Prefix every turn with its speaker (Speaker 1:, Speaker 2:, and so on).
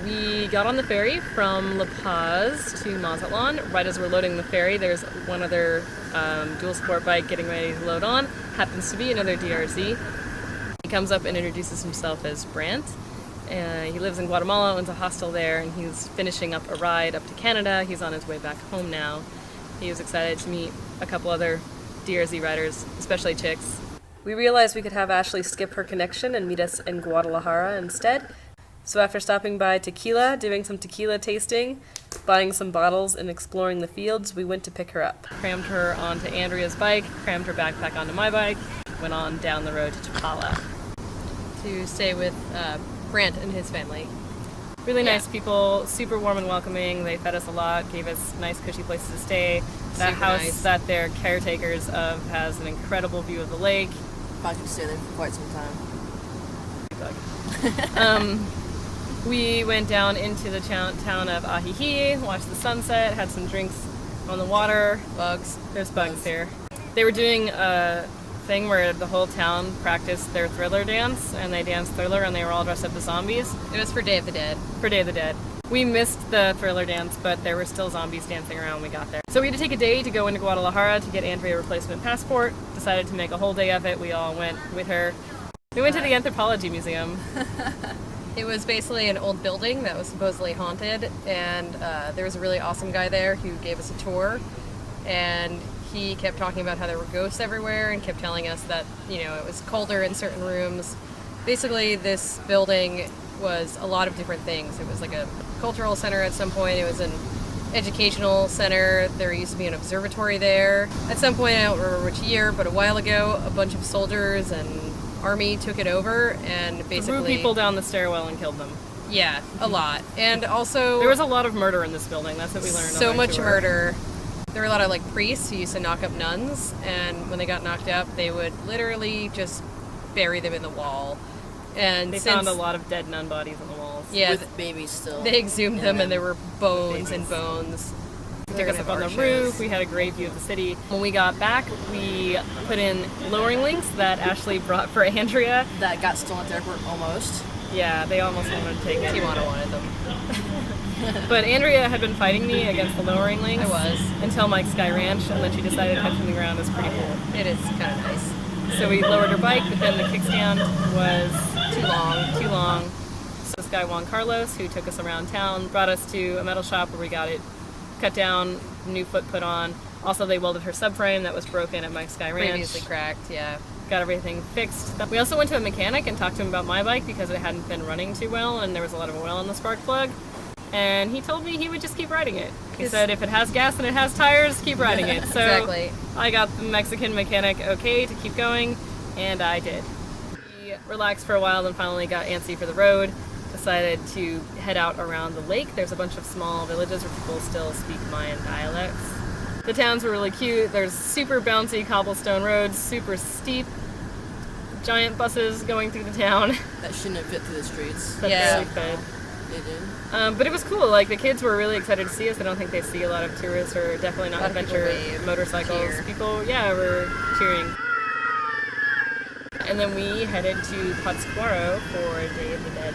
Speaker 1: We got on the ferry from La Paz to Mazatlan. Right as we're loading the ferry, there's one other dual sport bike getting ready to load on. Happens to be another DRZ. He comes up and introduces himself as Brant. He lives in Guatemala, owns a hostel there, and he's finishing up a ride up to Canada. He's on his way back home now. He was excited to meet a couple other DRZ riders, especially chicks. We realized we could have Ashlee skip her connection and meet us in Guadalajara instead. So after stopping by Tequila, doing some tequila tasting, buying some bottles, and exploring the fields, we went to pick her up. Crammed her onto Andrea's bike, crammed her backpack onto my bike, went on down the road to Chapala
Speaker 2: to stay with Brant and his family.
Speaker 1: Really nice people, super warm and welcoming. They fed us a lot, gave us nice cushy places to stay. That house that they're caretakers of has an incredible view of the lake.
Speaker 3: Probably could stay there for quite some time.
Speaker 1: We went down into the town of Ajijic, watched the sunset, had some drinks on the water.
Speaker 2: Bugs.
Speaker 1: There's bugs here. They were doing a thing where the whole town practiced their Thriller dance, and they danced Thriller, and they were all dressed up as zombies.
Speaker 2: It was for Day of the Dead.
Speaker 1: For Day of the Dead. We missed the Thriller dance, but there were still zombies dancing around when we got there. So we had to take a day to go into Guadalajara to get Andrea a replacement passport. Decided to make a whole day of it. We all went with her. We went to the Anthropology Museum.
Speaker 2: It was basically an old building that was supposedly haunted, and there was a really awesome guy there who gave us a tour, and he kept talking about how there were ghosts everywhere and kept telling us that, you know, it was colder in certain rooms. Basically, this building was a lot of different things. It was like a cultural center at some point. It was an educational center. There used to be an observatory there. At some point, I don't remember which year, but a while ago, a bunch of soldiers and army took it over and basically
Speaker 1: threw people down the stairwell and killed them.
Speaker 2: Yeah, a lot. And also
Speaker 1: there was a lot of murder in this building. That's what we learned.
Speaker 2: So much murder. There were a lot of like priests who used to knock up nuns, and when they got knocked up, they would literally just bury them in the wall. And
Speaker 1: they found a lot of dead nun bodies on the walls.
Speaker 2: Yeah,
Speaker 3: with babies still.
Speaker 2: They exhumed them, and there were bones and bones.
Speaker 1: They took us up on the roof. We had a great view of the city. When we got back, we put in lowering links that Ashlee brought for Andrea.
Speaker 3: That got stolen at the airport almost.
Speaker 1: Yeah, they almost wanted to take it.
Speaker 2: Tijuana wanted them.
Speaker 1: But Andrea had been fighting me against the lowering links.
Speaker 2: I was.
Speaker 1: Until Mike's Sky Ranch, and then she decided touching the ground is pretty cool.
Speaker 2: It is kind of nice.
Speaker 1: So we lowered her bike, but then the kickstand was
Speaker 2: Too long.
Speaker 1: So this guy Juan Carlos, who took us around town, brought us to a metal shop where we got it cut down, new foot put on. Also, they welded her subframe that was broken at Mike's Sky Ranch.
Speaker 2: Previously cracked, yeah.
Speaker 1: Got everything fixed. We also went to a mechanic and talked to him about my bike because it hadn't been running too well and there was a lot of oil in the spark plug. And he told me he would just keep riding it. He said if it has gas and it has tires, keep riding it. So
Speaker 2: Exactly.
Speaker 1: I got the Mexican mechanic okay to keep going, and I did. We relaxed for a while, then finally got antsy for the road. Decided to head out around the lake. There's a bunch of small villages where people still speak Mayan dialects. The towns were really cute. There's super bouncy cobblestone roads, super steep, giant buses going through the town.
Speaker 3: That shouldn't have fit through the streets.
Speaker 1: That
Speaker 2: Yeah.
Speaker 1: barely fit.
Speaker 3: They did.
Speaker 1: But it was cool. Like, the kids were really excited to see us. I don't think they see a lot of tourists or definitely not adventure motorcycles.
Speaker 2: cheer.
Speaker 1: People, were cheering. And then we headed to Pátzcuaro for Day of the Dead.